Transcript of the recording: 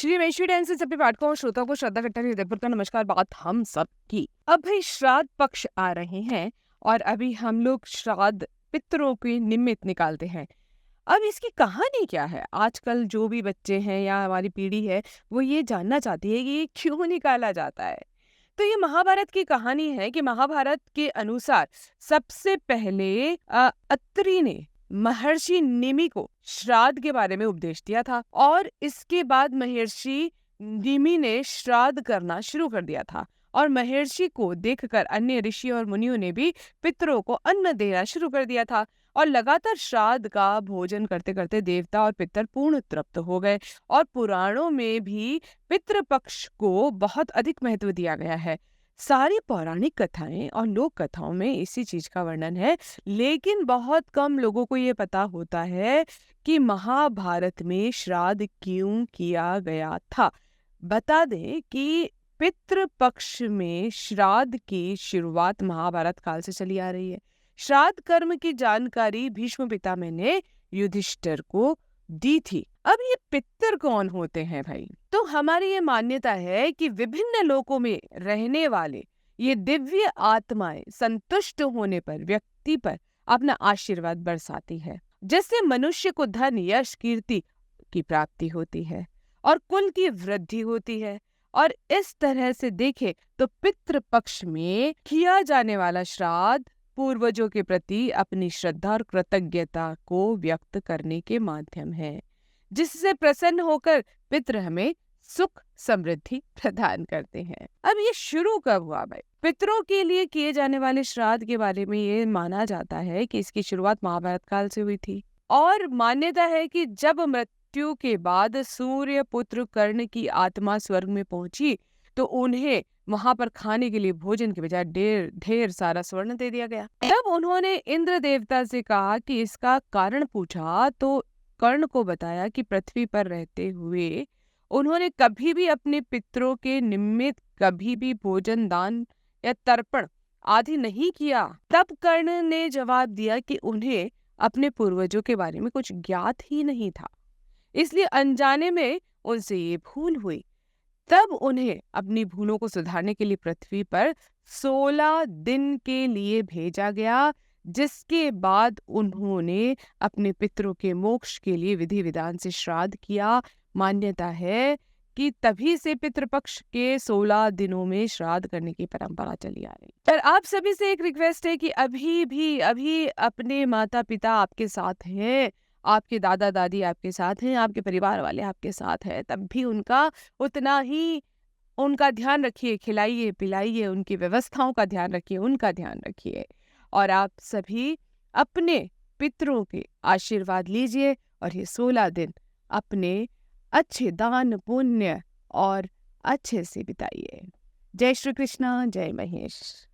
Shri वैश्वी dance से सभी पाठकों और श्रोताओं को श्रद्धा कट्टा हृदयपूर्वक का नमस्कार। बात हम सब की। अब भाई श्राद्ध पक्ष आ रहे हैं और अभी हम लोग श्राद्ध पितरों के निमित्त निकालते हैं। अब इसकी कहानी क्या है? आजकल जो भी बच्चे हैं या हमारी पीढ़ी है वो ये जानना चाहती है कि ये क्यों निकाला जाता है। तो ये महाभारत की कहानी है कि महाभारत के अनुसार सबसे पहले अत्रि ने महर्षि निमि को श्राद्ध के बारे में उपदेश दिया था और इसके बाद महर्षि निमि ने श्राद्ध करना शुरू कर दिया था और महर्षि को देखकर अन्य ऋषि और मुनियों ने भी पितरों को अन्न देना शुरू कर दिया था और लगातार श्राद्ध का भोजन करते करते देवता और पितर पूर्ण तृप्त हो गए और पुराणों में भी पितृपक्ष को बहुत अधिक महत्व दिया गया है। सारी पौराणिक कथाएं और लोक कथाओं में इसी चीज का वर्णन है, लेकिन बहुत कम लोगों को ये पता होता है कि महाभारत में श्राद्ध क्यों किया गया था। बता दें कि पितृपक्ष में श्राद्ध की शुरुआत महाभारत काल से चली आ रही है। श्राद्ध कर्म की जानकारी भीष्म पितामह ने युधिष्ठिर को दी थी। अब ये पितर कौन होते हैं भाई? तो हमारी ये मान्यता है कि विभिन्न लोकों में रहने वाले ये दिव्य आत्माएं संतुष्ट होने पर व्यक्ति पर अपना आशीर्वाद बरसाती है, जिससे मनुष्य को धन यश कीर्ति की प्राप्ति होती है और कुल की वृद्धि होती है। और इस तरह से देखे तो पितृपक्ष में किया जाने वाला श्राद्ध पूर्वजों के प्रति अपनी श्रद्धा और कृतज्ञता को व्यक्त करने के माध्यम है, जिससे प्रसन्न होकर पितृ हमें सुख समृद्धि प्रदान करते हैं। अब ये शुरू कब हुआ भाई? पितरों के लिए किए जाने वाले श्राद्ध के बारे में ये माना जाता है कि इसकी शुरुआत महाभारत काल से हुई थी और मान्यता है कि जब मृत्यु के बाद सूर्य पुत्र कर्ण की आत्मा स्वर्ग में पहुंची तो उन्हें वहां पर खाने के लिए भोजन के बजाय ढेर सारा स्वर्ण दे दिया गया। तब उन्होंने इंद्र देवता से कहा कि इसका कारण पूछा तो कर्ण को बताया कि पृथ्वी पर रहते हुए उन्होंने कभी भी अपने पितरों के निमित्त कभी भी भोजन दान या तर्पण आदि नहीं किया। तब कर्ण ने जवाब दिया कि उन्हें अपने पूर्वजों के बारे में कुछ ज्ञात ही नहीं था, इसलिए अनजाने में उनसे ये भूल हुई। तब उन्हें अपनी भूलों को सुधारने के लिए पृथ्वी पर 16 दिन के लिए भेजा गया, जिसके बाद उन्होंने अपने पितरों के मोक्ष के लिए विधि विधान से श्राद्ध किया। मान्यता है कि तभी से पितृपक्ष के 16 दिनों में श्राद्ध करने की परंपरा चली आ रही। पर आप सभी से एक रिक्वेस्ट है कि अभी अपने माता पिता आपके साथ हैं, आपके दादा दादी आपके साथ हैं, आपके परिवार वाले आपके साथ हैं, तब भी उनका उतना ही उनका ध्यान रखिए, खिलाइए पिलाइए, उनकी व्यवस्थाओं का ध्यान रखिए, उनका ध्यान रखिए। और आप सभी अपने पितरों के आशीर्वाद लीजिए और ये 16 दिन अपने अच्छे दान पुण्य और अच्छे से बिताइए। जय श्री कृष्णा, जय महेश।